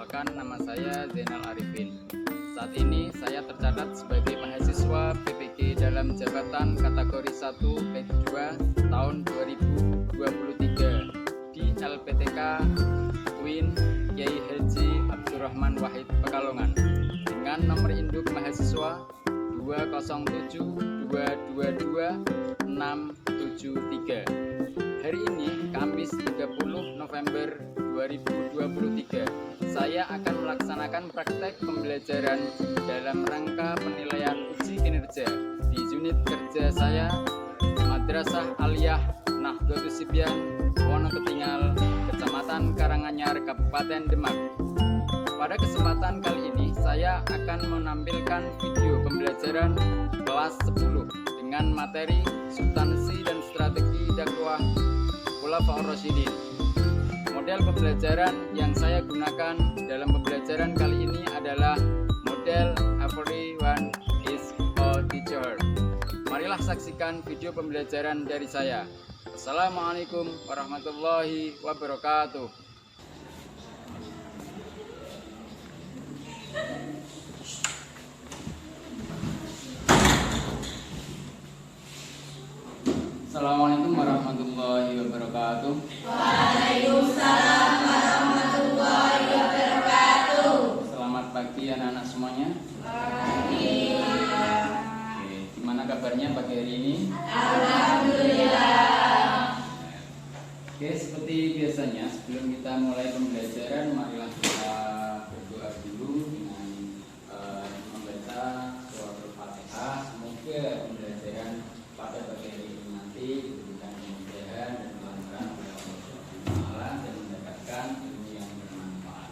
Perkenalkan, nama saya Zainal Arifin. Saat ini saya tercatat sebagai mahasiswa PPG dalam jabatan kategori 1 Batch 2 tahun 2023 di LPTK UIN Kiai Haji Abdurrahman Wahid Pekalongan dengan nomor induk mahasiswa 207222673. Hari ini Kamis 30 November 2023, saya akan melaksanakan praktek pembelajaran dalam rangka penilaian uji kinerja di unit kerja saya Madrasah Aliyah Nahdlatus Sibyan Wonoketingal, Kecamatan Karanganyar, Kabupaten Demak. Pada kesempatan kali ini saya akan menampilkan video pembelajaran kelas 10 dengan materi substansi dan strategi dakwah Khulafaur Rasyidin. Model pembelajaran yang saya gunakan dalam pembelajaran kali ini adalah model Everyone is a Teacher. Marilah saksikan video pembelajaran dari saya. Assalamualaikum warahmatullahi wabarakatuh. Assalamualaikum warahmatullahi wabarakatuh. Waalaikumsalam warahmatullahi wabarakatuh. Selamat pagi anak-anak semuanya. Pagi. Oke, gimana kabarnya pagi hari ini? Alhamdulillah. Oke, seperti biasanya sebelum kita mulai pembelajaran, marilah kita berdoa dulu dengan membaca surah Al-Fatihah. Semoga pembelajaran pada pagi hari ini nanti diberikan kemudahan dan kelancaran oleh Allah Subhanahu wa Ta'ala dan mendapatkan ilmu yang bermanfaat.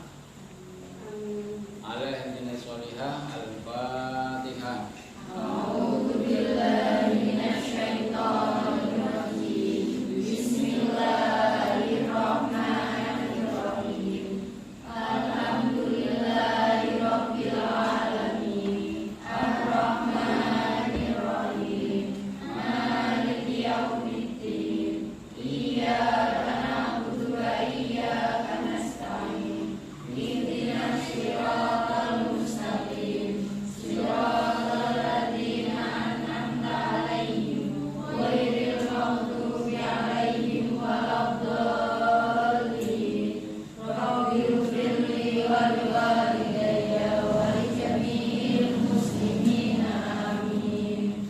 Alhamdulillah sholihah Al-Fatihah. A'udzu billahi minasyaitonir rajim. Bismillahirrahmanirrahim. Alhamdulillahirabbil alamin. Ar-Rahmanir Rahim. Maliki yaumiddin. Iyyaka na'budu wa iyyaka nasta'in. Ihdinas siratal mustaqim. Siratal ladzina an'amta 'alaihim ghairil maghdubi 'alaihim waladdallin. Rabbighfirli wa liwalidayya wa lijami'il muslimina amin.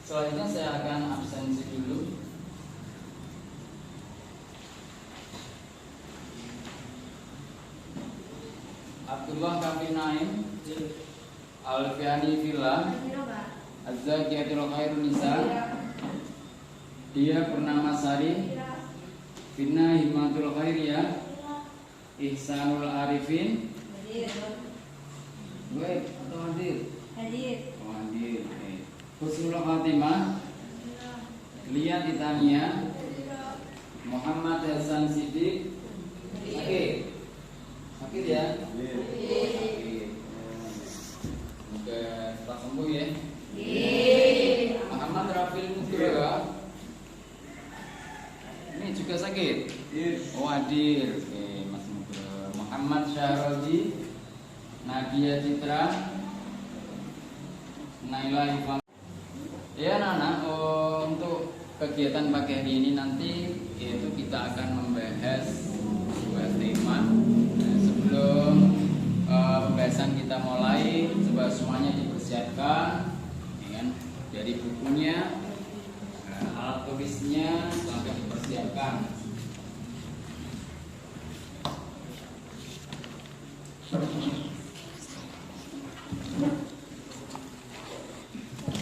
Selanjutnya saya akan absensi dulu. Abdullah Kafir Naim, Alfiani Villa, Az-Zakiyatul Khairun Nisa, Dia Purnamasari, Fina Himatul Khairiyah, Ihsanul Arifin. Baik, atau hadir? Hadir. Oh, hadir. Oke. Husnul Khatimah, Lian Titania, Muhammad Hasan Siddiq. Oke. Sakit ya? Sakit. Semoga cepat sembuh ya. Muhammad Rafil Nugraha. Ini juga sakit. Oh, hadir. Oke, Mas Nugraha. Muhammad Syahroji, Nadia Citra, Naila Ifam. Ya anak-anak, untuk kegiatan pagi hari ini nanti yaitu kita akan membahas sebuah tema. Nah, sebelum pembahasan kita mulai, coba semuanya dipersiapkan, ya kan? Dari bukunya, alat tulisnya sampai dipersiapkan.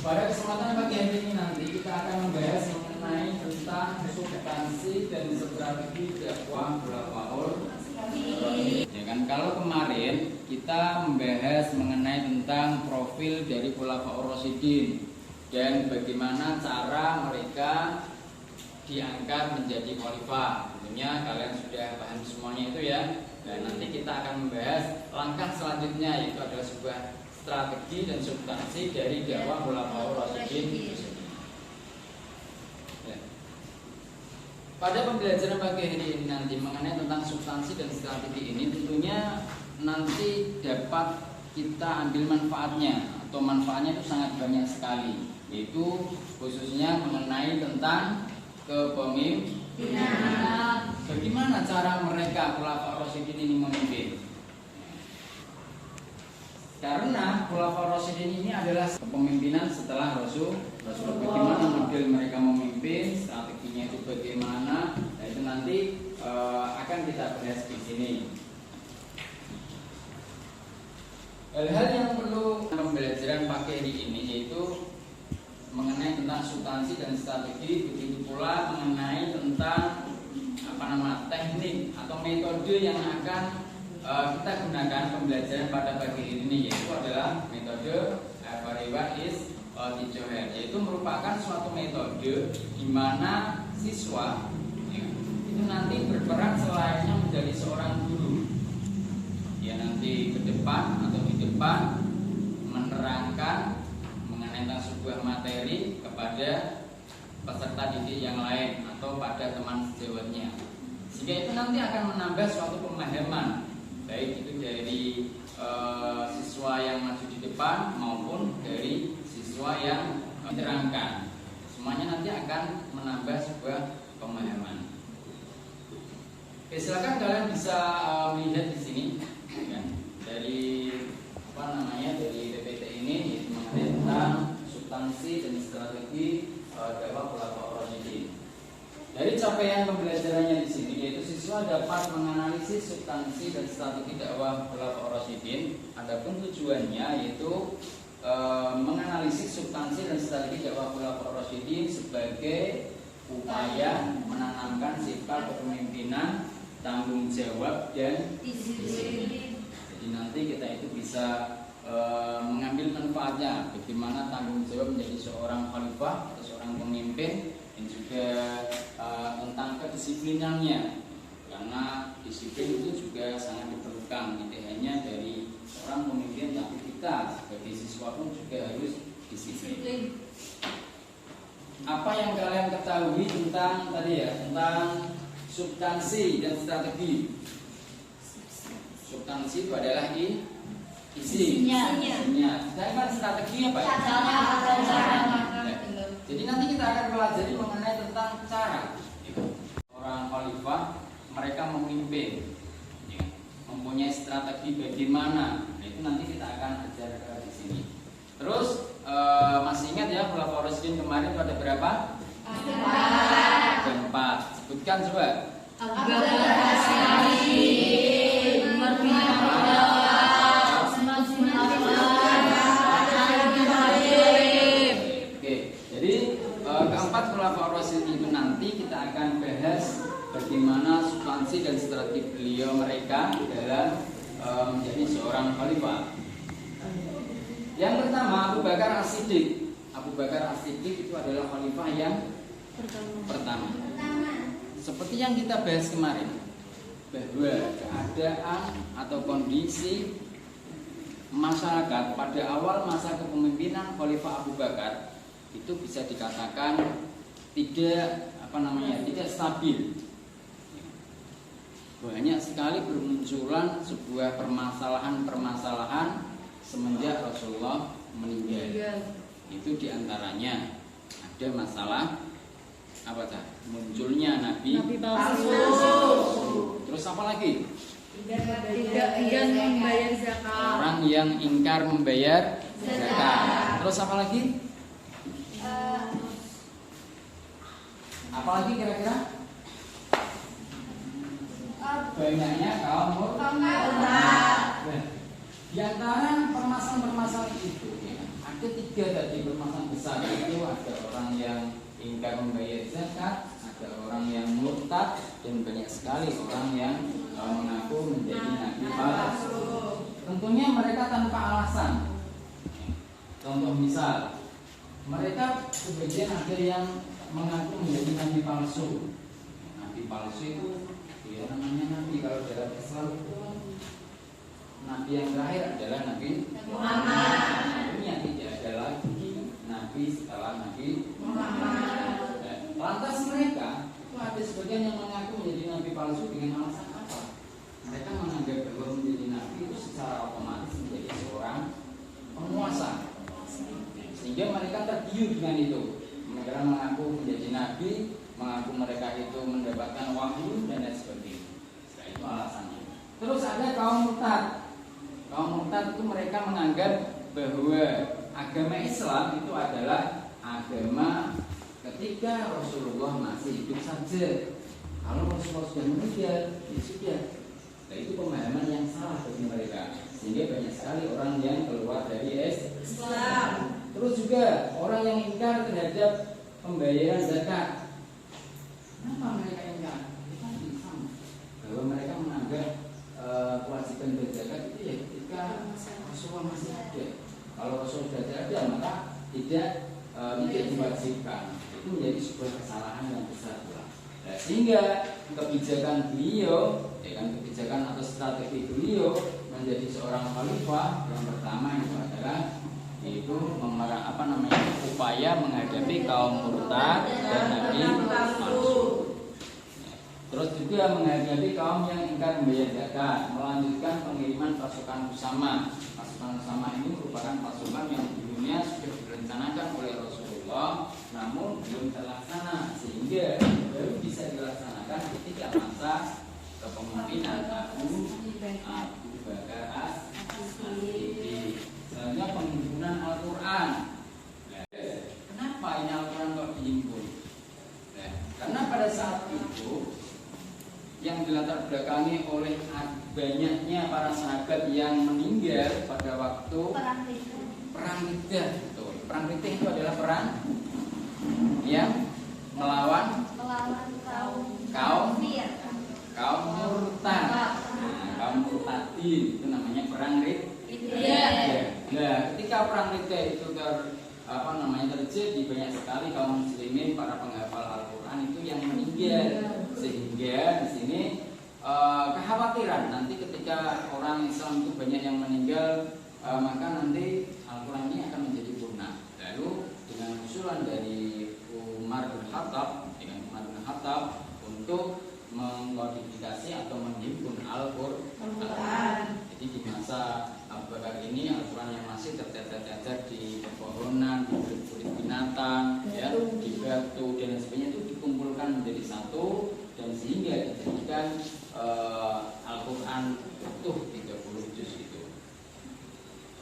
Pada kesempatan pagi hari ini nanti kita akan membahas mengenai tentang substansi dan strategi dakwah Khulafaur. Ya kan, kalau kemarin kita membahas mengenai tentang profil dari Khulafaur Rasyidin dan bagaimana cara mereka diangkat menjadi khalifah. Tentunya kalian sudah paham semuanya itu ya. Dan nanti kita akan membahas langkah selanjutnya, yaitu adalah sebuah strategi dan substansi dari dakwah Khulafaur Rasyidin itu sendiri. Ya. Pada pembelajaran pagi hari ini nanti mengenai tentang substansi dan strategi ini tentunya nanti dapat kita ambil manfaatnya, atau manfaatnya itu sangat banyak sekali, yaitu khususnya mengenai tentang kepemimpinan. Bagaimana cara mereka Khulafaur Rasyidin ini memimpin? Karena Khulafaur Rasyidin ini adalah kepemimpinan setelah Rasul. Bagaimana model mereka memimpin, strateginya itu bagaimana, nah itu nanti akan kita bahas di sini. Hal-hal yang perlu pembelajaran pagi hari ini yaitu mengenai tentang substansi dan strategi, begitu pula mengenai tentang teknik atau metode yang akan kita gunakan pembelajaran pada pagi ini, yaitu adalah metode Fariwa is Tijoher, yaitu merupakan suatu metode di mana siswa itu nanti berperan selayaknya menjadi seorang guru. Ya, nanti ke depan atau di depan menerangkan mengenai tentang sebuah materi kepada peserta didik yang lain atau pada teman sejawatnya, sehingga itu nanti akan menambah suatu pemahaman, baik itu dari siswa yang maju di depan maupun dari siswa yang diterangkan. Semuanya nanti akan menambah sebuah pemahaman. Oke, silakan kalian bisa melihat di sini ya, dari dari PPT ini, yaitu mengenai tentang substansi dan strategi dakwah Khulafaur Rasyidin. Dari capaian pembelajarannya di sini, yaitu siswa dapat menganalisis substansi dan strategi dakwah Khulafaur Rasyidin. Adapun tujuannya yaitu menganalisis substansi dan strategi dakwah Khulafaur Rasyidin sebagai upaya menanamkan sifat kepemimpinan, tanggung jawab dan disiplin. Jadi nanti kita itu bisa mengambil manfaatnya, bagaimana tanggung jawab menjadi seorang khalifah atau seorang pemimpin, dan juga tentang kedisiplinannya, karena disiplin itu juga sangat diperlukan, tidak hanya dari seorang pemimpin, tapi kita sebagai siswa pun juga harus disiplin. Apa yang kalian ketahui tentang tadi ya, tentang substansi dan strategi? Substansi itu adalah isinya. Sedangkan strategi apa ya? Jadi nanti kita akan pelajari mengenai tentang cara orang khalifah mereka memimpin, mempunyai strategi bagaimana. Nah, itu nanti kita akan ajar di sini. Terus masih ingat ya Khulafaur Rasyidin kemarin itu ada berapa? Ada 4. Sebutkan coba. Abu Bakar As-Siddiq, Umar bin Khattab, Utsman bin Affan, Ali bin Abi Thalib. Oke, jadi keempat Khulafaur Rasyidin itu nanti kita akan bahas bagaimana substansi dan strategi beliau mereka dalam menjadi seorang khalifah. Yang pertama, Abu Bakar As-Siddiq. Abu Bakar As-Siddiq itu adalah khalifah yang pertama. Seperti yang kita bahas kemarin, bahwa keadaan atau kondisi masyarakat pada awal masa kepemimpinan Khalifah Abu Bakar itu bisa dikatakan tidak stabil. Banyak sekali bermunculan sebuah permasalahan semenjak Rasulullah meninggal. Itu diantaranya ada masalah munculnya nabi palsu. Terus apa lagi? Tidak ingkar membayar zakat. Orang yang ingkar membayar zakat. Terus apa lagi? Apa lagi kira-kira? Banyaknya kaum murtad. Di antara permasalahan itu ada 3 tadi permasalahan besar, itu ada orang yang ingkar membayar zakat, ada orang yang murtad, dan banyak sekali orang yang mengaku menjadi nabi palsu. Tentunya mereka tanpa alasan. Contoh misal, mereka sebagian ada yang mengaku menjadi nabi palsu. Nabi palsu itu ya namanya nabi kalau dalam Islam itu nabi yang terakhir adalah Nabi Muhammad. Ini yang tidak ada lagi nabi setelah Nabi Muhammad. Lantas mereka itu ada sebagian yang mengaku menjadi nabi palsu dengan alasan apa? Mereka menganggap bahwa menjadi nabi itu secara otomatis menjadi seorang penguasa, sehingga mereka tergiur dengan itu. Mereka mengaku menjadi nabi, mengaku mereka itu mendapatkan wahyu dan lain sebagainya. Nah, itu alasannya. Terus ada kaum murtad. Kaum murtad itu mereka menganggap bahwa agama Islam itu adalah agama ketika Rasulullah masih hidup saja. Kalau Rasulullah sudah meninggal, ya sudah. Nah, itu pemahaman yang salah bagi mereka, sehingga banyak sekali orang yang keluar dari Islam. Terus juga orang yang ingkar terhadap pembayaran zakat. Kenapa mereka ingkar? Itu Islam, bahwa mereka menganggap kewajiban berzakat itu ya ketika Rasulullah masih ada. Kalau Rasul sudah tidak ada, maka tidak diwajibkan. Itu menjadi sebuah kesalahan yang besar. Nah, sehingga kebijakan beliau, kebijakan atau strategi beliau menjadi seorang khalifah yang pertama itu adalah upaya menghadapi kaum murtad dan nabi palsu. Terus juga menghadapi kaum yang ingkar membayar zakat, melanjutkan pengiriman pasukan Usama. Pasukan Usama ini merupakan pasukan yang dulunya sudah direncanakan oleh Rasulullah, namun belum terlaksana, sehingga baru bisa dilaksanakan ketika masa kepemimpinan Abu Bakar As-Siddiq. Selanjutnya penghimpunan Al-Quran. Kenapa ini Al-Quran kok dihimpun? Karena pada saat itu yang dilatar belakangi oleh banyaknya para sahabat yang meninggal pada waktu perang Riddah. Perang Riddah itu adalah perang yang melawan kaum murtad. Kaum murtadin itu namanya perang Riddah. Nah, ketika perang Riddah itu terjadi, banyak sekali kaum muslimin, para penghafal Al-Quran itu yang meninggal, sehingga di sini kekhawatiran nanti ketika orang Islam itu banyak yang meninggal, maka nanti Al-Quran ini akan menjadi punah. Lalu dengan usulan dari Umar bin Khattab untuk mengkodifikasi atau menghimpun Al-Quran. Jadi di masa Abu Bakar ini Al-Quran yang masih tercecer-cecer di pepohonan, di kulit binatang, ya, di batu dan sebagainya itu dikumpulkan menjadi satu, dan sehingga dijadikan Al-Quran utuh 30 juz itu.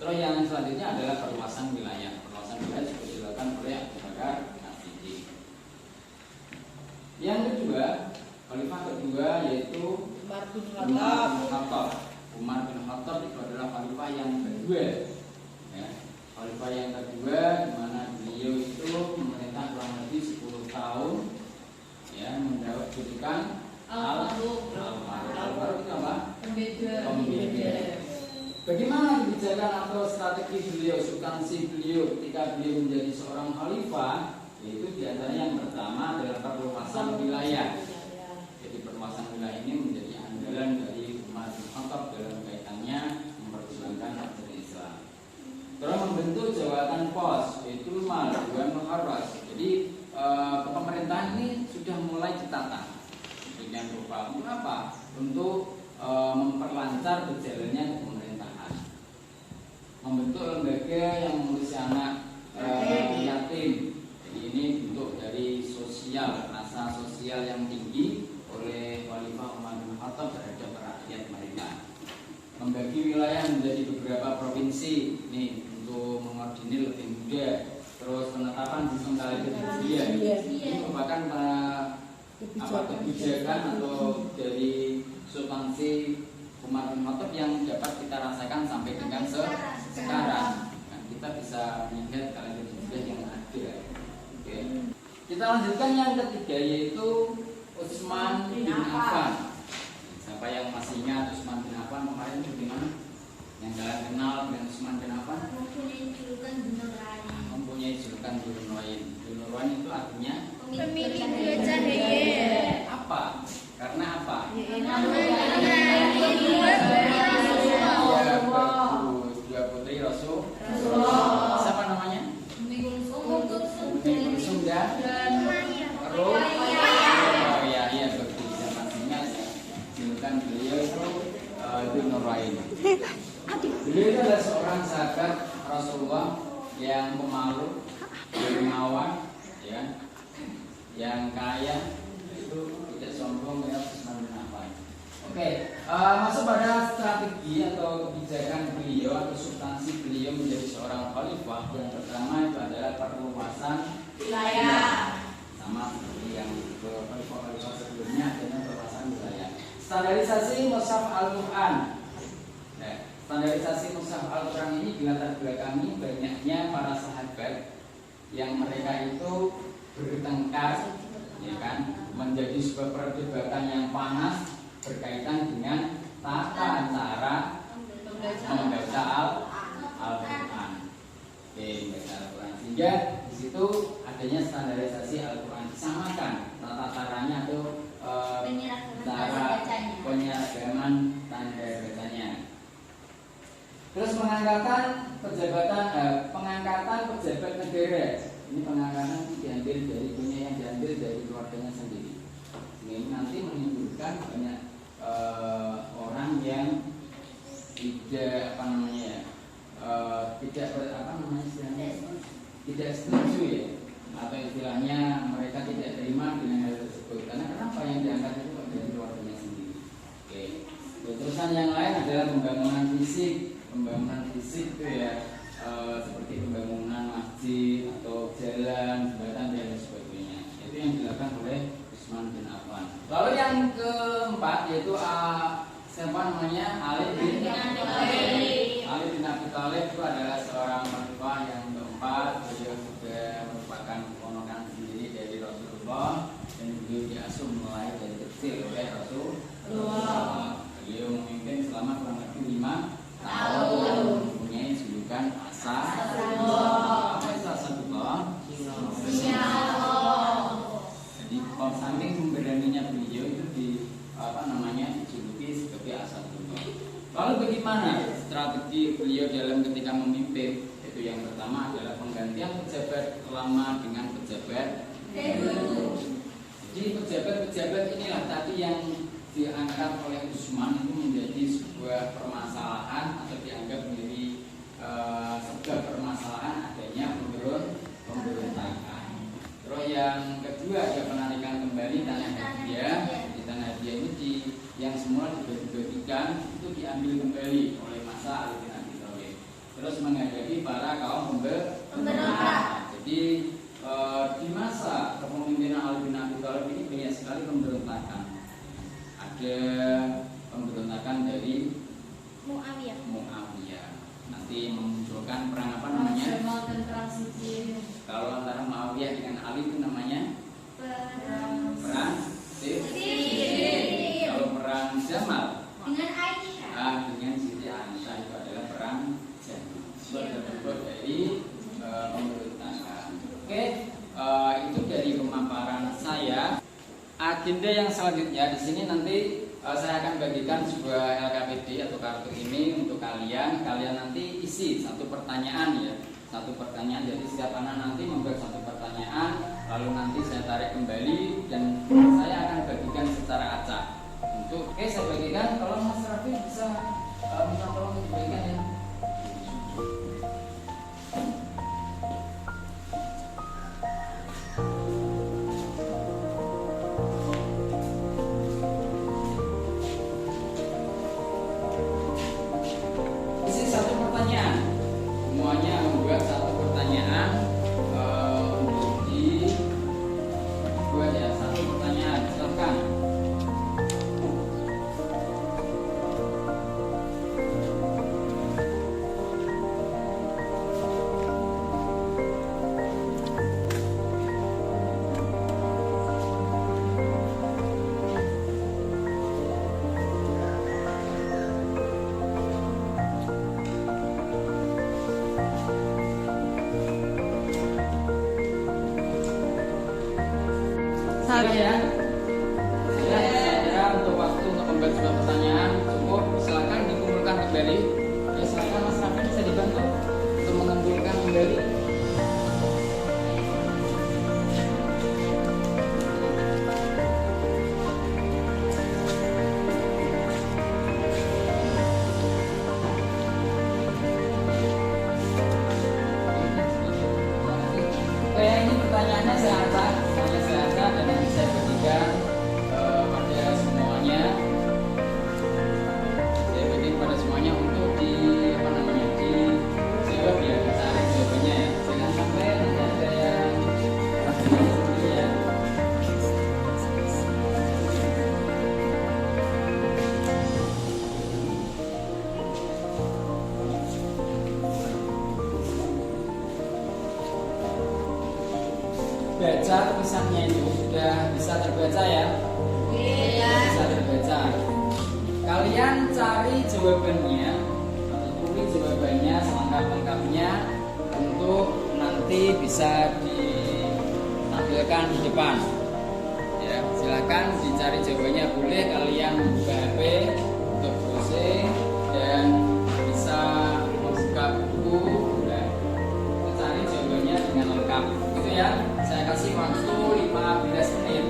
Terus yang selanjutnya adalah perluasan wilayah. Perluasan wilayah juga dilakukan oleh Abu Bakar As-Siddiq. Yang kedua, khalifah kedua yaitu Umar bin Khattab. Umar bin Khattab itu adalah khalifah yang kedua. Ya, khalifah yang kedua di mana beliau itu memerintah kurang lebih 10 tahun, ya, mendapat julukan Al-Faruq. Al-Faruq itu apa? Pembeda. Bagaimana kebijakan atau strategi beliau, substansi beliau ketika beliau menjadi seorang khalifah? Yaitu diantaranya yang pertama adalah perluasan wilayah. Jadi perluasan wilayah ini menjadi andalan dari Umar bin Khattab dalam kaitannya memperjuangkan agama Islam. Terus membentuk jabatan pos, yaitu Mal Dewan Muharras. Jadi kepemerintahan ini sudah mulai ditata dengan rupa. Untuk apa? Untuk memperlancar berjalannya pemerintahan. Membentuk lembaga yang mengurusi anak yatim. Jadi ini bentuk dari sosial, rasa sosial yang tinggi oleh Khalifah Umar bin Khattab terhadap rakyat mereka. Membagi wilayah menjadi beberapa provinsi, nih untuk mengordinir lebih mudah. Terus penetapan sistem kalender ini merupakan kebijakan atau dari substansi Umar bin Khattab yang dapat kita rasakan sampai dengan sekarang. Nah, kita bisa melihat kalender hijriah yang ada. Oke. Kita lanjutkan yang ketiga yaitu Utsman bin Affan. Siapa yang masih ingat Utsman bin Affan kemarin itu gimana? Yang kalian kenal dengan Utsman bin Affan? Mempunyai julukan Dzulnurain. Dzulnurain itu artinya pemilik dua cahaya. Apa? Karena apa? Dua putri Rasulullah. Siapa namanya? Ummi Kulsum dan Ruqayyah. Nurain. Beliau itu adalah seorang sahabat Rasulullah yang pemalu, dermawan, ya, yang kaya, itu tidak sombong, ya, Utsman bin Affan. Oke, masuk pada strategi atau kebijakan beliau atau substansi beliau menjadi seorang khalifah. Yang pertama itu adalah perluasan wilayah, sama seperti yang khalifah sebelumnya, adanya perluasan wilayah. Standarisasi mushaf Al-Quran. Nah, standarisasi mushaf Al-Quran ini dilatar belakangi banyaknya para sahabat yang mereka itu bertengkar, ya kan, menjadi sebuah perdebatan yang panas berkaitan dengan tata cara membaca Al-Quran. Oke, membaca Al-Quran. Sehingga di situ adanya standarisasi Al-Quran, disamakan tata caranya atau cara penyeragaman tanda bacanya. Terus pengangkatan pejabat negara. Ini pengangkatan diambil dari punya yang diambil dari keluarganya sendiri. Ini nanti menimbulkan banyak orang yang tidak tidak setuju, ya, atau istilahnya mereka tidak terima dengan hal tersebut. Karena kenapa yang diangkat itu dari keluarganya sendiri. Oke. Terusan yang lain adalah pembangunan fisik itu, ya, seperti pembangunan masjid atau jalan, jembatan dan sebagainya. Itu yang dilakukan oleh Utsman bin Affan. Lalu yang keempat yaitu Ali bin Abi Thalib itu adalah seorang khalifah yang keempat. Beliau juga merupakan keponakan sendiri dari Rasulullah dan beliau diasuh mulai dari kecil oleh Rasulullah. Beliau memimpin selama kurang lebih 5 tahun, mempunyai julukan Asadullah. Jadi saking pemberaninya beliau itu dijuluki sebagai Asadullah. Lalu bagaimana strategi beliau dalam ketika memimpin? Itu yang pertama adalah penggantian pejabat lama dengan pejabat baru. Jadi pejabat-pejabat inilah tadi yang diangkat oleh Utsman itu menjadi sebuah permasalahan atau dianggap menjadi sebuah permasalahan adanya pemberontakan. Terus yang kedua ada penarikan kembali tanah hadiah. Di tanah hadiah ini yang semula dibagi-bagikan itu diambil kembali oleh masa Ali bin Abi Thalib. Terus menghadapi para kaum pemberontak. Jadi di masa kepemimpinan Ali bin Abi Thalib ini banyak sekali pemberontakan. Ada pemberontakan dari Muawiyah. Nanti memunculkan perang apa namanya? Kalau antara Muawiyah dengan Ali itu namanya perang Siffin. Kalau perang Jamal dengan Aisyah. Dengan Siti Aisyah itu adalah perang Jamal. Terbentuk dari pemberontakan. Oke, itu dari pemaparan saya. Agenda yang selanjutnya di sini nanti saya akan bagikan sebuah LKPD atau kartu ini untuk kalian. Kalian nanti isi satu pertanyaan, ya, satu pertanyaan. Jadi setiap anak nanti membuat satu pertanyaan, lalu nanti saya tarik kembali dan saya akan bagikan secara acak. Oke, saya bagikan. Kalau Mas Raffi bisa minta tolong dibagikan, ya. Semuanya membuat satu pertanyaan untuk dibuat, ya, satu pertanyaan. Silakan. Ya, saya untuk waktu untuk membuat sebuah pertanyaan cukup. Silakan dikumpulkan kembali. Ya, silakan Mas Raffi bisa dibantu untuk mengumpulkan kembali. baca tulisannya itu? Sudah bisa terbaca ya? Iya. Bisa terbaca. Kalian cari jawabannya atau tulis jawabannya selengkap-lengkapnya untuk nanti bisa ditampilkan di depan. Ya, silakan dicari jawabannya, boleh kalian membuka HP untuk browsing dan bisa membuka buku ya. Cari jawabannya dengan lengkap. Gitu ya. Saya kasih waktu 15 menit.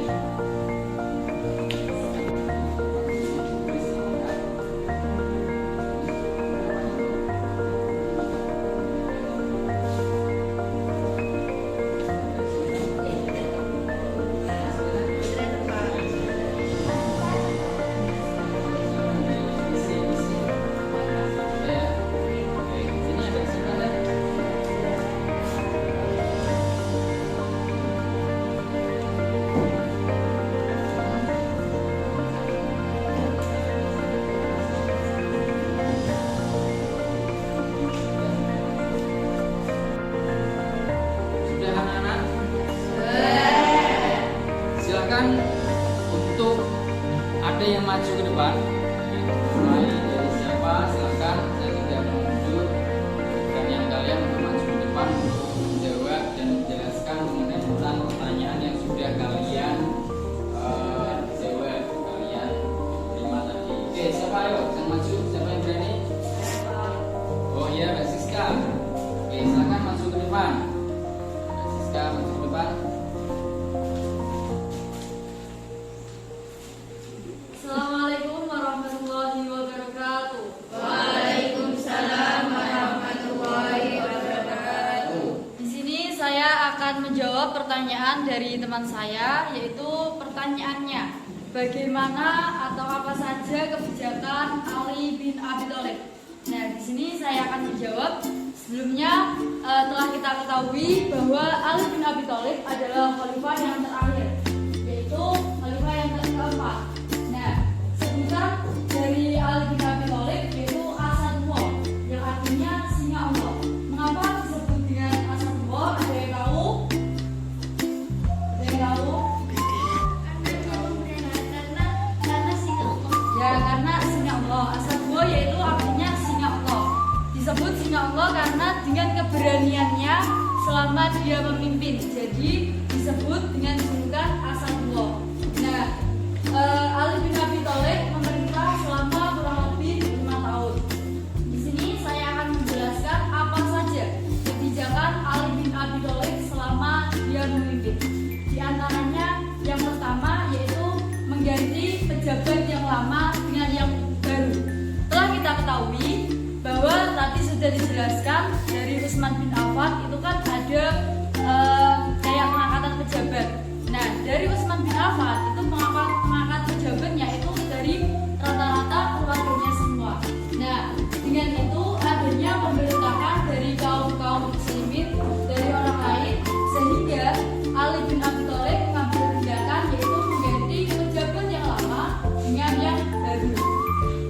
Sudah anak-anak? Silakan untuk ada yang maju ke depan. Mulai dari siapa? Silakan. Saya tidak menunjuk dan yang kalian untuk maju ke depan untuk menjawab dan menjelaskan mengenai tentang pertanyaan yang sudah kalian jawab, kalian terima tadi. Oke, siapa ayo? Yang maju? Siapa yang berani? Oh iya, Mbak Siska. Oke, silakan maju ke depan. Siska maju ke depan. Assalamualaikum warahmatullahi wabarakatuh. Waalaikumsalam warahmatullahi wabarakatuh. Di sini saya akan menjawab pertanyaan dari teman saya, yaitu pertanyaannya, bagaimana atau apa saja kebijakan Ali bin Abi Thalib. Nah, di sini saya akan menjawab. Sebelumnya telah kita ketahui bahwa Ali bin Abi Thalib adalah khalifah yang terakhir, yaitu khalifah yang keempat. Nah, sebutan dari Ali bin Abi Thalib yaitu Asadullah, yang artinya singa Allah. Mengapa disebut dengan Asadullah? Ada yang tahu? Ada yang tahu? Karena singa Allah. Ya, karena singa Allah. Asadullah yaitu artinya singa Allah. Disebut singa Allah karena dengan keberaniannya selama dia memimpin. Jadi disebut dengan julukan Asadullah. Nah, Ali bin Abi Thalib memerintah selama kurang lebih 5 tahun. Di sini saya akan menjelaskan apa saja kebijakan Ali bin Abi Thalib selama dia memimpin. Di antaranya yang pertama yaitu mengganti pejabat yang lama dengan yang baru. Telah kita ketahui bahwa tadi sudah dijelaskan dari Utsman bin Affan itu kan ada kayak pengangkatan pejabat. Nah, dari Utsman bin Affan itu pengangkatan pejabatnya itu dari rata-rata keluarganya semua. Nah, dengan itu adanya pemberontakan dari kaum muslimin dari orang lain, sehingga Ali bin Abi Thalib mengambil tindakan yaitu mengganti pejabat yang lama dengan yang baru.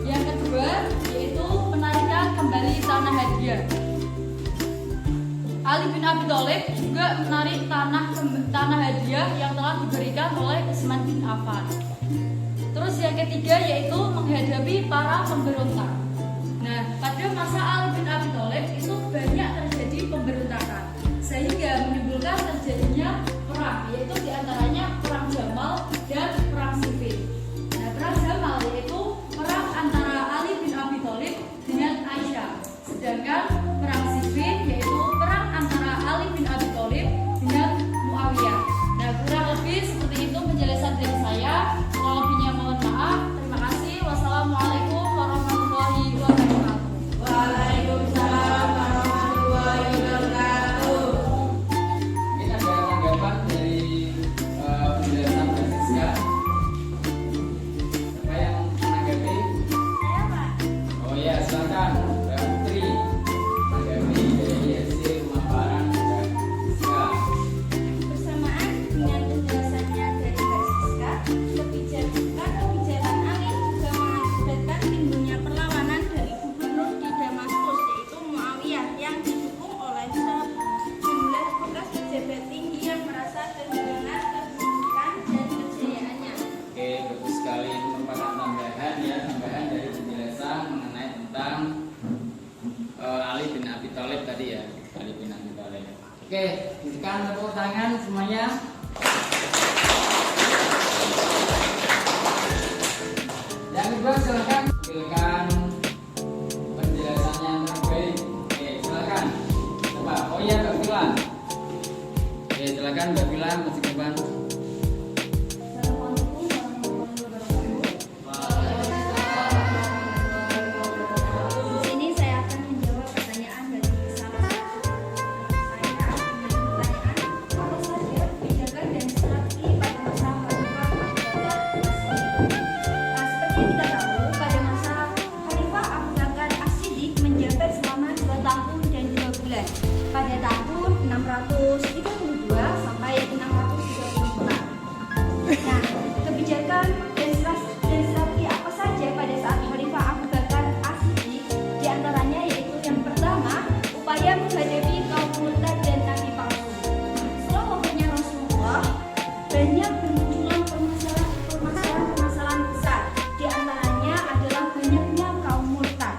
Yang kedua yaitu penarikan kembali tanah hadiah. Ali bin Abi Thalib juga menarik tanah hadiah yang telah diberikan oleh Utsman bin Affan. Terus yang ketiga yaitu menghadapi para pemberontak. Nah, pada masa Ali bin Abi Thalib itu banyak terjadi pemberontakan sehingga menimbulkan terjadinya perang, yaitu diantaranya perang Jamal dan perang Siffin. Nah, perang Jamal yaitu perang antara Ali bin Abi Thalib dengan Aisyah, sedangkan perang Siffin yaitu perang antara Ali bin Abi Thalib dengan Muawiyah. Nah, kurang lebih seperti itu penjelasan dari saya. Kurang lebihnya mohon maaf. Terima kasih. Wassalamualaikum warahmatullahi Oke, berikan tepuk tangan semuanya. Yang kedua silakan berikan penjelasannya yang terbaik. Oke, silakan. Coba, oh iya Mbak Filan. Oke, silakan Mbak Filan masih depan. Pada tahun 632 sampai 634. Nah, kebijakan dan strategi apa saja pada saat Khalifah Abu Bakar As-Siddiq? Di antaranya yaitu yang pertama, upaya menghadapi kaum murtad dan nabi palsu. Setelah wafatnya Rasulullah, banyak bermunculan permasalahan besar. Di antaranya adalah banyaknya kaum murtad.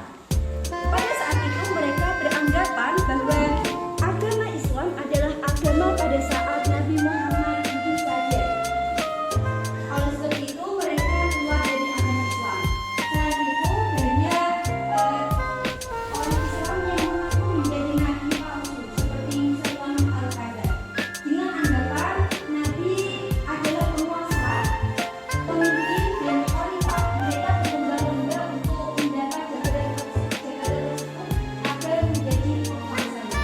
Pada saat itu mereka beranggapan bahwa agama Islam adalah agama pada saat Nabi Muhammad hidup saja. Oleh sebab itu mereka keluar dari agama Islam. Selain itu banyak orang Islam yang mengaku menjadi nabi palsu seperti Salman Al-Qadar dengan anggapan Nabi adalah penguasa, pemimpin dan khalifah. Mereka berlomba-lomba untuk mendapat jabatan tersebut agar menjadi penguasanya.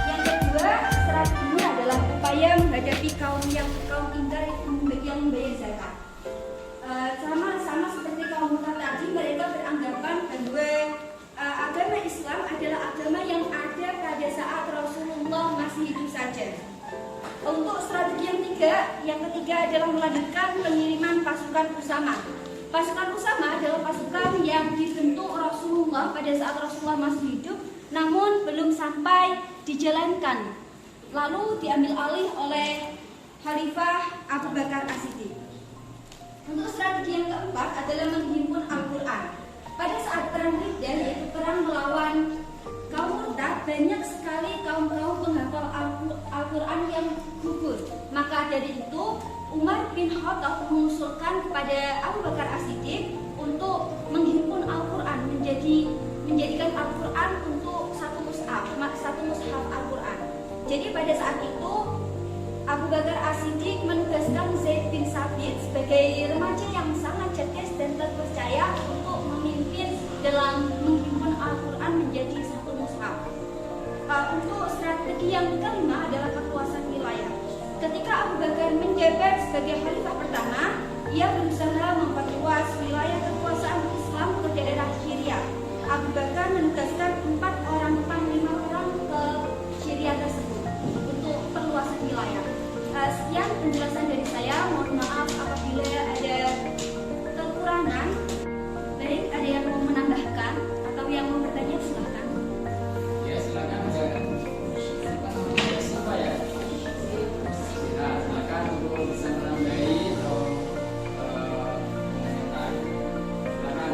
Yang kedua, strateginya adalah upaya menghadapi kaum ingkar yang membayar zakat. Sama seperti kaum murtad tadi, mereka beranggapan bahwa agama Islam adalah agama yang ada pada saat Rasulullah masih hidup saja. Untuk strategi yang ketiga adalah melanjutkan pengiriman pasukan Usama. Pasukan Usama adalah pasukan yang dibentuk Rasulullah pada saat Rasulullah masih hidup, namun belum sampai dijalankan. Lalu diambil alih oleh Khalifah Abu Bakar As-Siddiq. Untuk strategi yang keempat adalah menghimpun Al-Quran. Pada saat perang Riddah, yaitu perang melawan kaum murtad, banyak sekali kaum-kaum penghafal Al-Quran yang gugur. Maka dari itu Umar bin Khattab mengusulkan kepada Abu Bakar As-Siddiq untuk menghimpun Al-Quran, menjadikan Al-Quran untuk satu mushaf Al-Quran. Jadi pada saat itu Abu Bakar As-Siddiq menugaskan Zaid bin Sabit sebagai remaja yang sangat cerdas dan terpercaya untuk memimpin dalam menghimpun Al-Quran menjadi satu mushaf. Untuk strategi yang kelima adalah kekuasaan wilayah. Ketika Abu Bakar menjabat sebagai khalifah pertama, ia berusaha memperluas wilayah kekuasaan Islam ke daerah Syria. Abu Bakar menugaskan 4 orang panglima perang ke Syria tersebut untuk perluasan wilayah. Sekian penjelasan dari saya. Mohon maaf apabila ada kekurangan. Baik, ada yang mau menambahkan atau yang mau bertanya, silahkan. Ya, silakan. Siapa ya? Nah, silakan untuk bisa menambahi atau komentar. Silakan.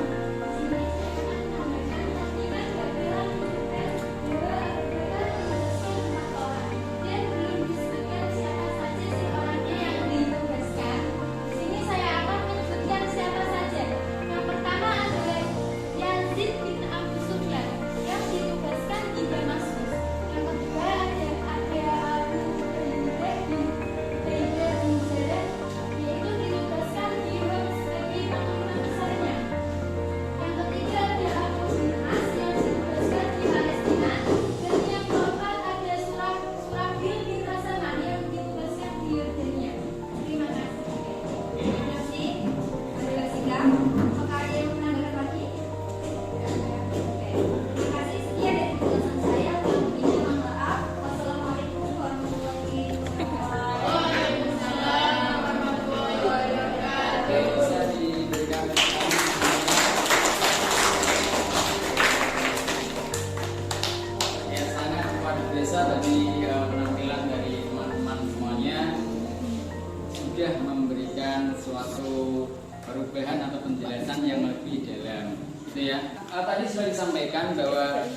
sudah memberikan suatu perubahan atau penjelasan yang lebih dalam, gitu ya. Tadi sudah disampaikan bahwa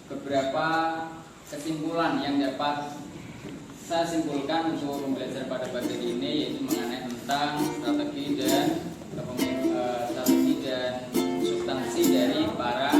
beberapa kesimpulan yang dapat saya simpulkan untuk pembelajaran pada materi ini yaitu mengenai tentang strategi dan substansi dari para